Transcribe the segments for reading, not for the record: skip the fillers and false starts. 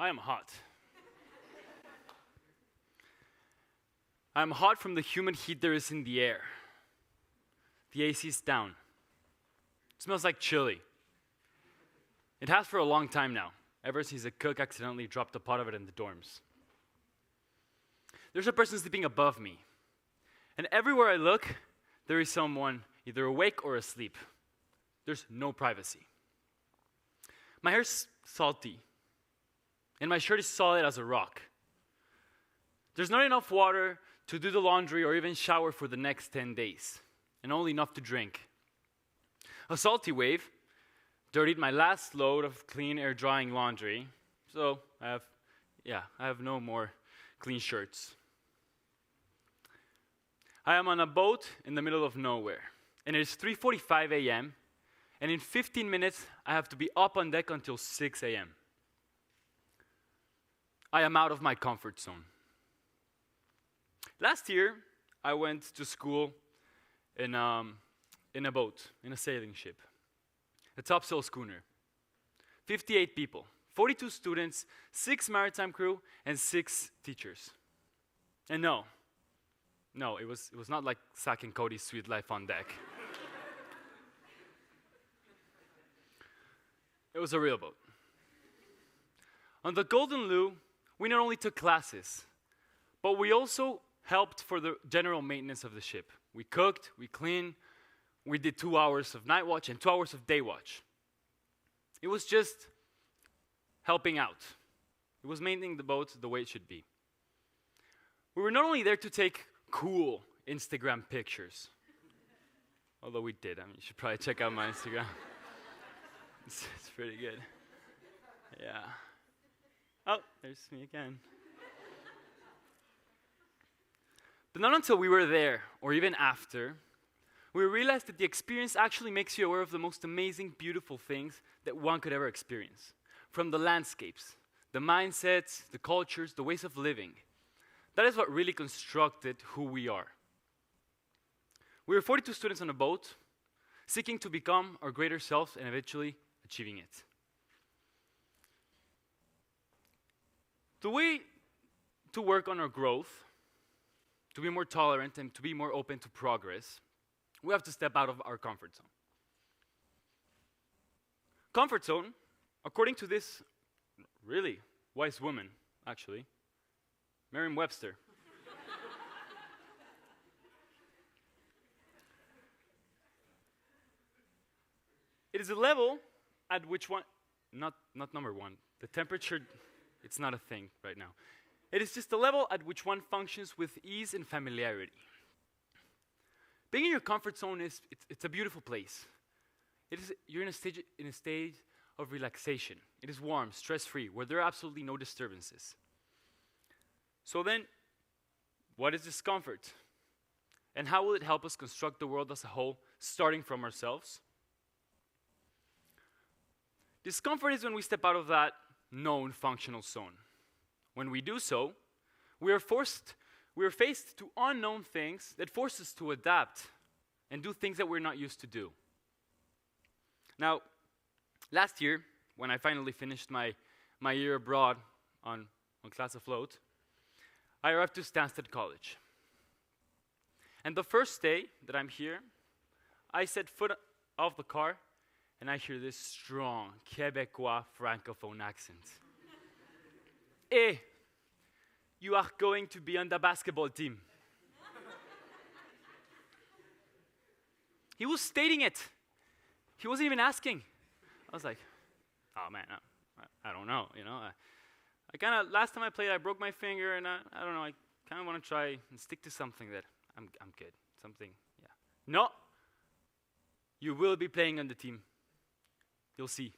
I am hot. I am hot from the humid heat there is in the air. The AC is down. It smells like chili. It has for a long time now, ever since a cook accidentally dropped a pot of it in the dorms. There's a person sleeping above me, and everywhere I look, there is someone either awake or asleep. There's no privacy. My hair's salty, and my shirt is solid as a rock. There's not enough water to do the laundry or even shower for the next 10 days, and only enough to drink. A salty wave dirtied my last load of clean air drying laundry, so I have no more clean shirts. I am on a boat in the middle of nowhere, and it is 3:45 a.m., and in 15 minutes, I have to be up on deck until 6 a.m. I am out of my comfort zone. Last year, I went to school in a boat, in a sailing ship, a topsail schooner. 58 people, 42 students, 6 maritime crew, and 6 teachers. And no, it was not like Zach and Cody's sweet life on deck. It was a real boat. On the Golden Lou, we not only took classes, but we also helped for the general maintenance of the ship. We cooked, we cleaned, we did 2 hours of night watch and 2 hours of day watch. It was just helping out. It was maintaining the boat the way it should be. We were not only there to take cool Instagram pictures, although we did. I mean, you should probably check out my Instagram. It's pretty good. Yeah. Oh, there's me again. But not until we were there, or even after, we realized that the experience actually makes you aware of the most amazing, beautiful things that one could ever experience. From the landscapes, the mindsets, the cultures, the ways of living. That is what really constructed who we are. We were 42 students on a boat, seeking to become our greater selves and eventually achieving it. The way to work on our growth, to be more tolerant and to be more open to progress, we have to step out of our comfort zone. Comfort zone, according to this really wise woman, actually, Merriam-Webster. It is a level at which one, not number one, the temperature, it's not a thing right now. It is just a level at which one functions with ease and familiarity. Being in your comfort zone it's a beautiful place. You're in a stage of relaxation. It is warm, stress-free, where there are absolutely no disturbances. So then, what is discomfort? And how will it help us construct the world as a whole, starting from ourselves? Discomfort is when we step out of that known functional zone. When we do so, we are faced to unknown things that force us to adapt and do things that we're not used to do. Now, last year, when I finally finished my year abroad on Class Afloat, I arrived to StansteadCollege. And the first day that I'm here, I set foot off the car, and I hear this strong Quebecois francophone accent. Hey, you are going to be on the basketball team. He was stating it. He wasn't even asking. I was like, oh man, I don't know, you know. Last time I played, I broke my finger, and I don't know, I kind of want to try and stick to something that I'm good. Something, yeah. No, you will be playing on the team. You'll see.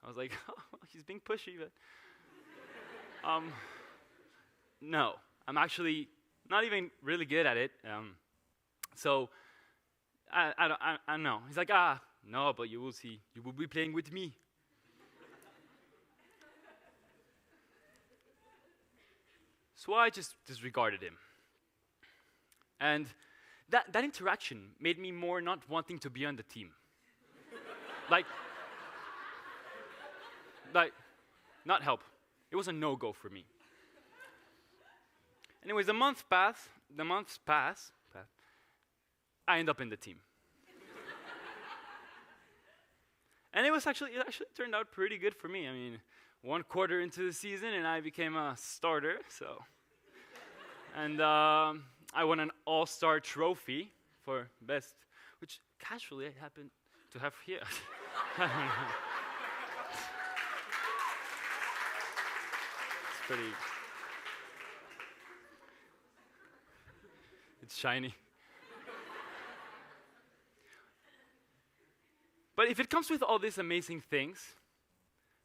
I was like, oh, he's being pushy, but no, I'm actually not even really good at it. So I don't know. He's like, no, but you will see. You will be playing with me. So I just disregarded him. And that interaction made me more not wanting to be on the team. like, not help. It was a no-go for me. Anyways, the months pass. I end up in the team. And it actually turned out pretty good for me. I mean, 1 quarter into the season, and I became a starter. And I won an all-star trophy for best, which casually I happen to have here. It's pretty. It's shiny. But if it comes with all these amazing things,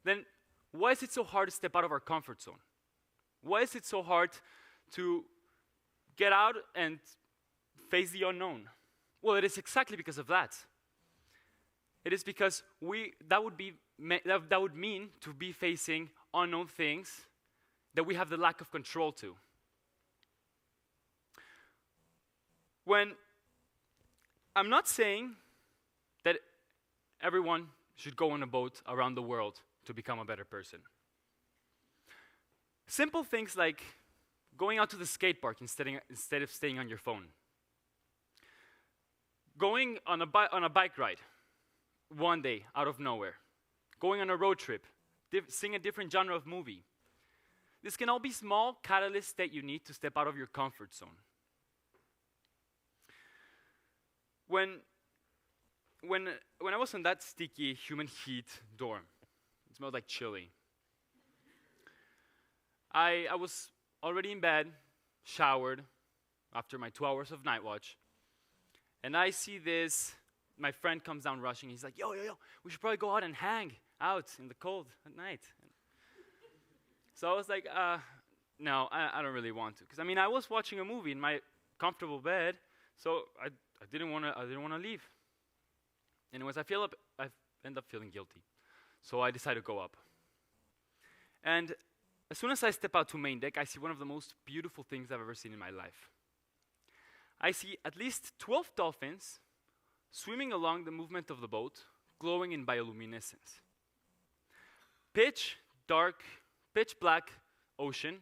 then why is it so hard to step out of our comfort zone? Why is it so hard to get out and face the unknown? Well, it is exactly because of that. It is because that would mean to be facing unknown things that we have the lack of control to. When I'm not saying that everyone should go on a boat around the world to become a better person. Simple things like going out to the skate park instead of staying on your phone. Going on a bike ride one day out of nowhere. Going on a road trip. Seeing a different genre of movie. This can all be small catalysts that you need to step out of your comfort zone. When I was in that sticky human heat dorm, it smelled like chili. I was already in bed, showered, after my 2 hours of night watch, and I see my friend comes down rushing. He's like, yo, we should probably go out and hang out in the cold at night. So I was like, no, I don't really want to. Because, I was watching a movie in my comfortable bed, so I didn't want to leave. Anyways, I end up feeling guilty. So I decided to go up. And as soon as I step out to main deck, I see one of the most beautiful things I've ever seen in my life. I see at least 12 dolphins swimming along the movement of the boat, glowing in bioluminescence. Pitch black ocean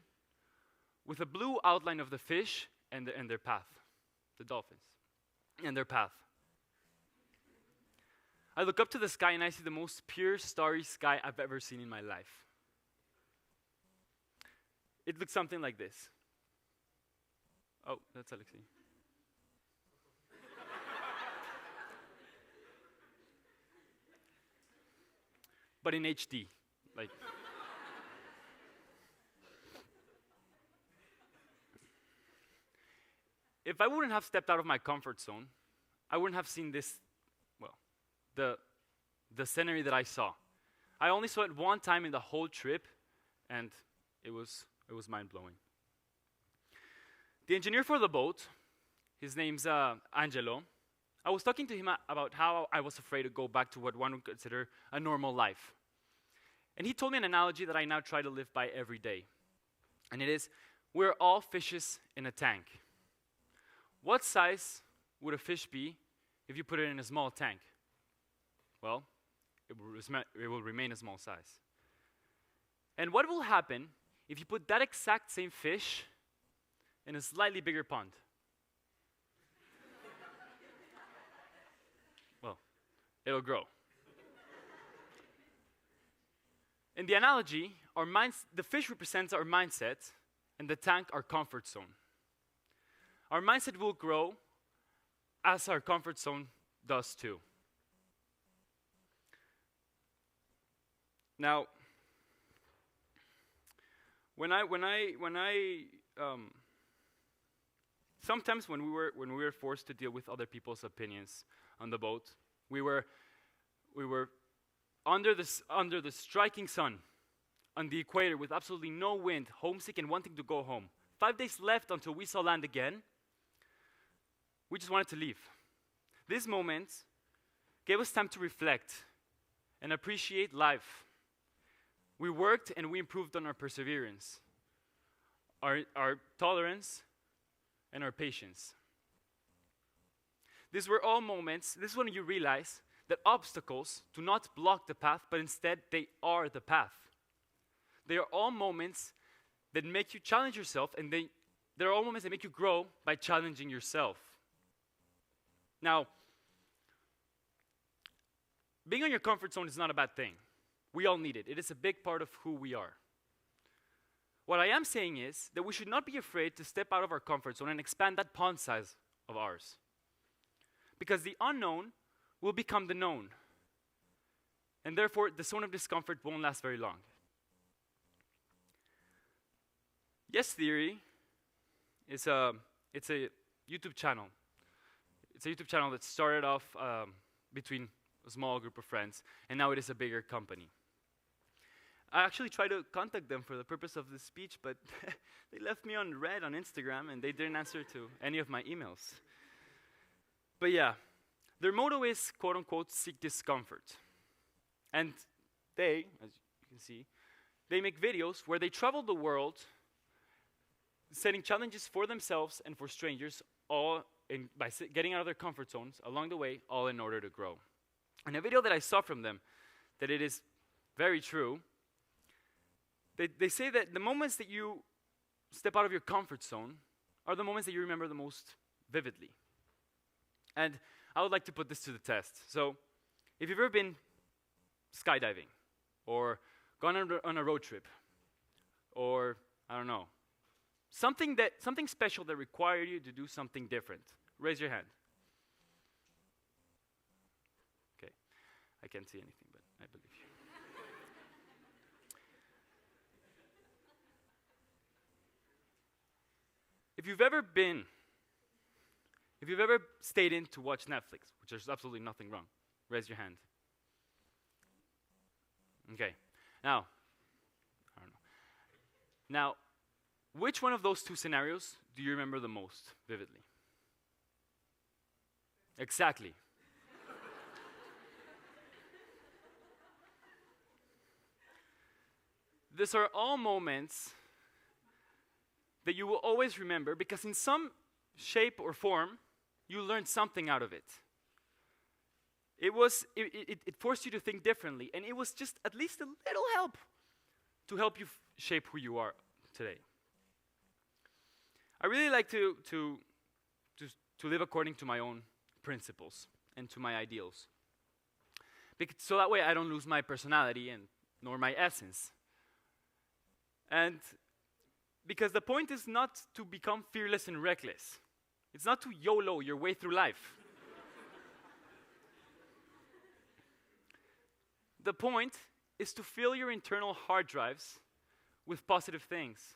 with a blue outline of the fish and their path, the dolphins, and their path. I look up to the sky and I see the most pure starry sky I've ever seen in my life. It looks something like this. Oh, that's Alexei. But in HD, like. If I wouldn't have stepped out of my comfort zone, I wouldn't have seen this, the scenery that I saw. I only saw it one time in the whole trip, and it was mind-blowing. The engineer for the boat, his name's Angelo. I was talking to him about how I was afraid to go back to what one would consider a normal life. And he told me an analogy that I now try to live by every day. And it is, we're all fishes in a tank. What size would a fish be if you put it in a small tank? Well, it will remain a small size. And what will happen if you put that exact same fish in a slightly bigger pond? Well, it'll grow. In the analogy, the fish represents our mindset, and the tank our comfort zone. Our mindset will grow as our comfort zone does too. Now, sometimes when we were forced to deal with other people's opinions on the boat, we were under the striking sun on the equator with absolutely no wind, homesick and wanting to go home. 5 days left until we saw land again. We just wanted to leave. This moment gave us time to reflect and appreciate life. We worked and we improved on our perseverance, our tolerance, and our patience. These were all moments, this is when you realize that obstacles do not block the path, but instead they are the path. They are all moments that make you challenge yourself, and they're all moments that make you grow by challenging yourself. Now, being on your comfort zone is not a bad thing. We all need it. It is a big part of who we are. What I am saying is that we should not be afraid to step out of our comfort zone and expand that pond size of ours. Because the unknown will become the known. And therefore, the zone of discomfort won't last very long. Yes Theory it's a YouTube channel. It's a YouTube channel that started off between a small group of friends, and now it is a bigger company. I actually tried to contact them for the purpose of this speech, but they left me on red on Instagram, and they didn't answer to any of my emails. But yeah, their motto is, quote-unquote, seek discomfort. And they, as you can see, they make videos where they travel the world, setting challenges for themselves and for strangers, all by getting out of their comfort zones along the way, all in order to grow. And a video that I saw from them, that it is very true, they say that the moments that you step out of your comfort zone are the moments that you remember the most vividly. And I would like to put this to the test. So, if you've ever been skydiving, or gone on a road trip, or, I don't know, something special that required you to do something different, raise your hand. Okay, I can't see anything, but I believe you. If you've ever stayed in to watch Netflix, which there's absolutely nothing wrong, raise your hand. Okay, now, I don't know. Now, which one of those two scenarios do you remember the most vividly? Exactly. These are all moments that you will always remember because in some shape or form, you learned something out of it. It forced you to think differently, and it was just at least a little help to help you shape who you are today. I really like to live according to my own principles and to my ideals. So that way I don't lose my personality nor my essence. And because the point is not to become fearless and reckless. It's not to YOLO your way through life. The point is to fill your internal hard drives with positive things.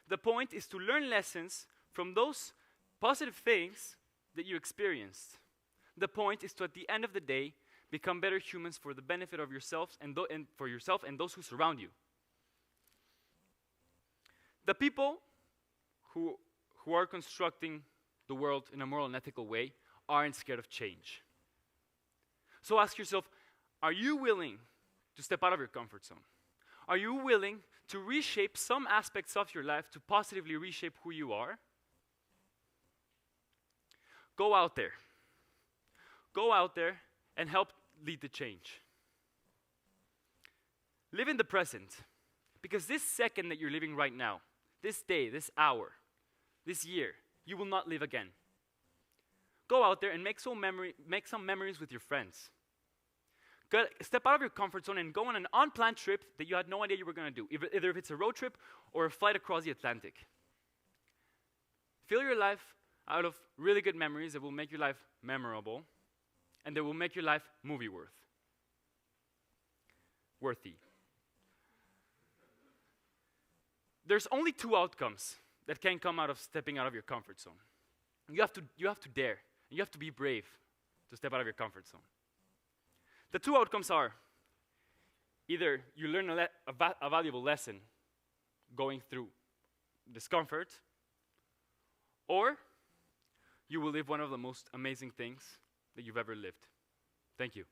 The point is to learn lessons from those positive things that you experienced. The point is to, at the end of the day, become better humans for the benefit of yourselves and for yourself and those who surround you. The people who are constructing the world in a moral and ethical way aren't scared of change. So ask yourself, are you willing to step out of your comfort zone? Are you willing to reshape some aspects of your life to positively reshape who you are? Go out there. Go out there and help lead the change. Live in the present, because this second that you're living right now, this day, this hour, this year, you will not live again. Go out there and make some memories with your friends. Step out of your comfort zone and go on an unplanned trip that you had no idea you were going to do, either if it's a road trip or a flight across the Atlantic. Fill your life out of really good memories that will make your life memorable and that will make your life worthy. There's only two outcomes that can come out of stepping out of your comfort zone. You have to dare, and you have to be brave to step out of your comfort zone. The two outcomes are either you learn a valuable lesson going through discomfort, or you will live one of the most amazing things that you've ever lived. Thank you.